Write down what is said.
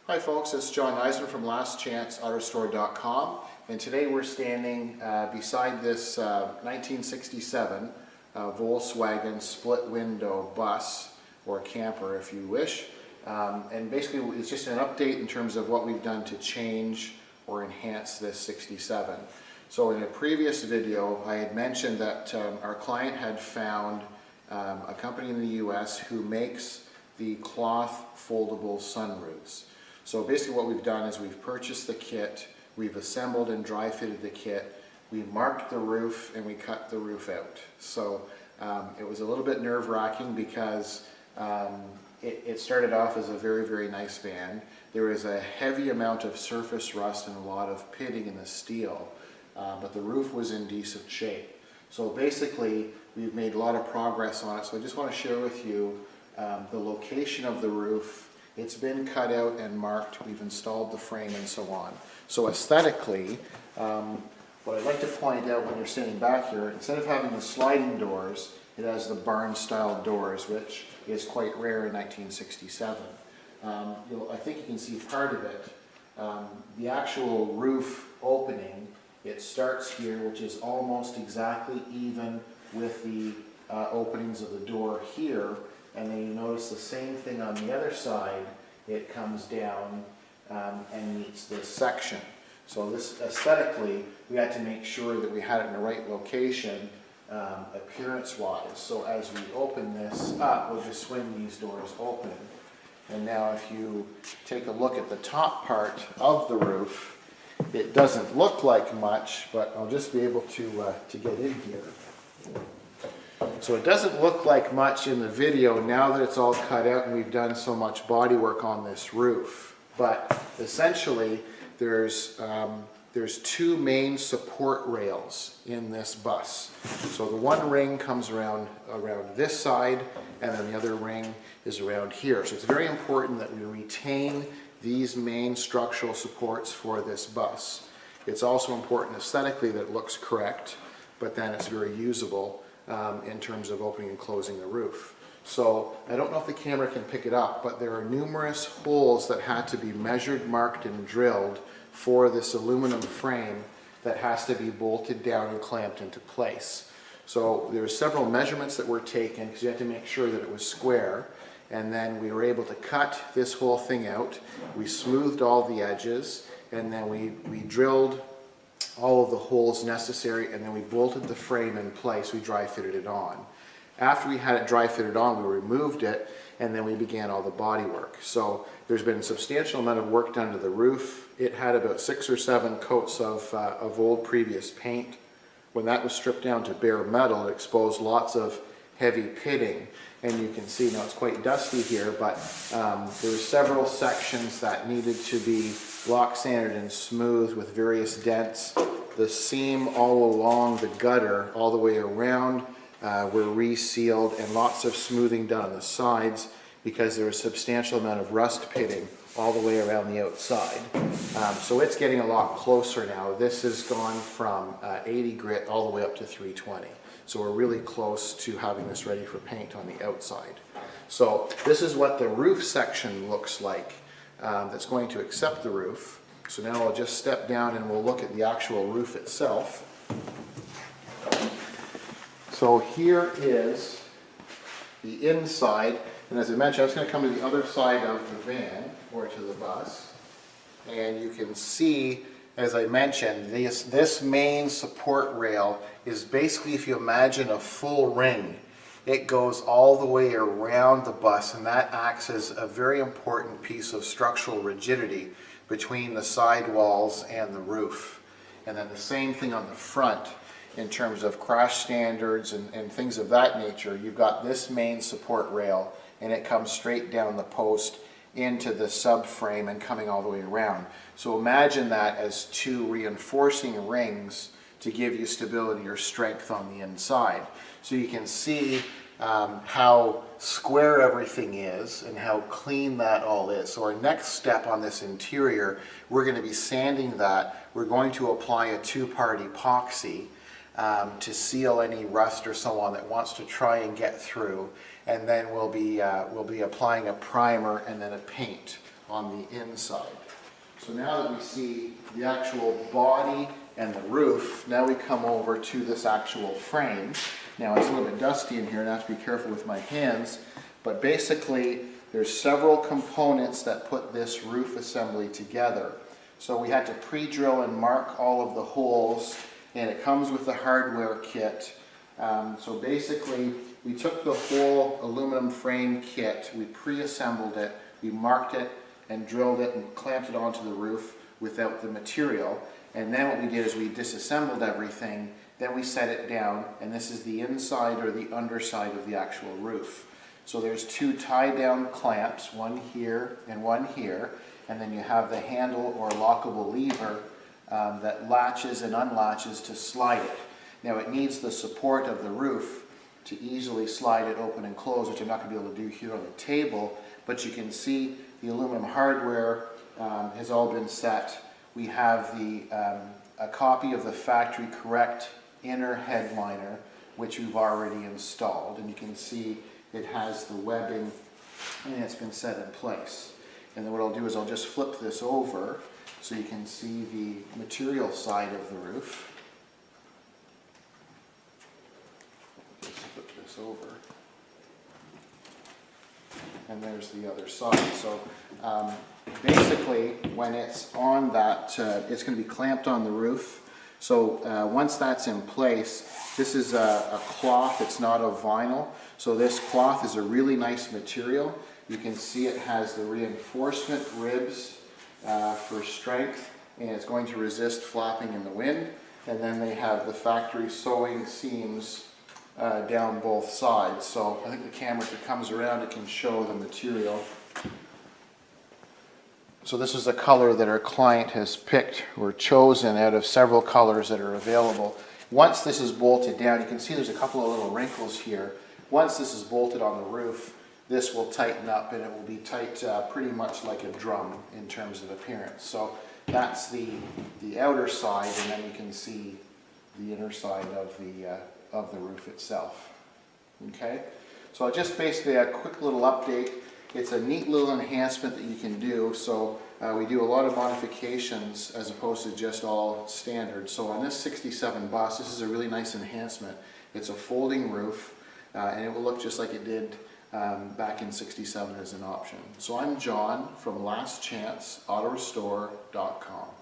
Hi folks, it's John Nizman from lastchanceautostore.com, and today we're standing beside this 1967 Volkswagen split window bus, or camper if you wish. And basically it's just an update in terms of what we've done to change or enhance this 67. So in a previous video I had mentioned that our client had found a company in the US who makes the cloth foldable sunroofs. So basically what we've done is we've purchased the kit, we've assembled and dry fitted the kit, we marked the roof, and we cut the roof out. So it was a little bit nerve-wracking because it started off as a very, very nice van. There was a heavy amount of surface rust and a lot of pitting in the steel, but the roof was in decent shape. So basically we've made a lot of progress on it. So I just want to share with you the location of the roof. It's been cut out and marked, we've installed the frame and so on. So aesthetically, what I'd like to point out when you're sitting back here, instead of having the sliding doors, it has the barn style doors, which is quite rare in 1967. I think you can see part of it. The actual roof opening, it starts here, which is almost exactly even with the openings of the door here. And then you notice the same thing on the other side. It comes down and meets this section. So this aesthetically, we had to make sure that we had it in the right location appearance-wise. So as we open this up, we'll just swing these doors open. And now if you take a look at the top part of the roof, it doesn't look like much, but I'll just be able to get in here. So it doesn't look like much in the video now that it's all cut out and we've done so much body work on this roof. But essentially there's two main support rails in this bus. So the one ring comes around this side, and then the other ring is around here. So it's very important that we retain these main structural supports for this bus. It's also important aesthetically that it looks correct, but then it's very usable in terms of opening and closing the roof. So I don't know if the camera can pick it up, but there are numerous holes that had to be measured, marked, and drilled for this aluminum frame that has to be bolted down and clamped into place. So there were several measurements that were taken because you had to make sure that it was square, and then we were able to cut this whole thing out. We smoothed all the edges, and then we drilled all of the holes necessary, and then we bolted the frame in place. We dry fitted it on. After we had it dry fitted on, we removed it, and then we began all the body work. So there's been a substantial amount of work done to the roof. It had about 6 or 7 coats of old previous paint. When that was stripped down to bare metal, it exposed lots of heavy pitting, and you can see now it's quite dusty here, but there were several sections that needed to be block sanded and smoothed with various dents. The seam all along the gutter all the way around were resealed, and lots of smoothing done on the sides because there was a substantial amount of rust pitting all the way around the outside. So it's getting a lot closer now. This has gone from 80 grit all the way up to 320. So we're really close to having this ready for paint on the outside. So this is what the roof section looks like that's going to accept the roof. So now I'll just step down and we'll look at the actual roof itself. So here is the inside, and as I mentioned, I was going to come to the other side of the van, or to the bus, and you can see, as I mentioned, this main support rail is basically, if you imagine a full ring, it goes all the way around the bus, and that acts as a very important piece of structural rigidity between the side walls and the roof. And then the same thing on the front in terms of crash standards and things of that nature. You've got this main support rail, and it comes straight down the post into the subframe and coming all the way around. So imagine that as two reinforcing rings to give you stability or strength on the inside. So you can see how square everything is and how clean that all is. So our next step on this interior, we're going to be sanding that. We're going to apply a 2-part epoxy to seal any rust or so on that wants to try and get through, and then we'll be applying a primer and then a paint on the inside. So now that we see the actual body and the roof, now we come over to this actual frame. Now it's a little bit dusty in here and I have to be careful with my hands, but basically there's several components that put this roof assembly together. So we had to pre-drill and mark all of the holes, and it comes with the hardware kit. So basically we took the whole aluminum frame kit, we pre-assembled it, we marked it and drilled it and clamped it onto the roof without the material. And then what we did is we disassembled everything, then we set it down, and this is the inside or the underside of the actual roof. So there's two tie-down clamps, one here and one here, and then you have the handle or lockable lever that latches and unlatches to slide it. Now it needs the support of the roof to easily slide it open and close, which I'm not going to be able to do here on the table, but you can see the aluminum hardware has all been set. We have a copy of the factory correct inner headliner, which we've already installed, and you can see it has the webbing and it's been set in place. And then what I'll do is I'll just flip this over so you can see the material side of the roof. Just flip this over. And there's the other side. So basically when it's on that, it's going to be clamped on the roof. So once that's in place, this is a cloth, it's not a vinyl. So this cloth is a really nice material. You can see it has the reinforcement ribs for strength, and it's going to resist flapping in the wind. And then they have the factory sewing seams down both sides. So I think the camera, if it comes around, it can show the material. So this is a color that our client has picked or chosen out of several colors that are available. Once this is bolted down, you can see there's a couple of little wrinkles here. Once this is bolted on the roof, this will tighten up and it will be tight pretty much like a drum in terms of appearance. So that's the outer side, and then you can see the inner side of the roof itself. Okay, so just basically a quick little update. It's a neat little enhancement that you can do. So we do a lot of modifications as opposed to just all standard. So on this 67 bus, this is a really nice enhancement. It's a folding roof and it will look just like it did back in 67 as an option. So I'm John from lastchanceautorestore.com.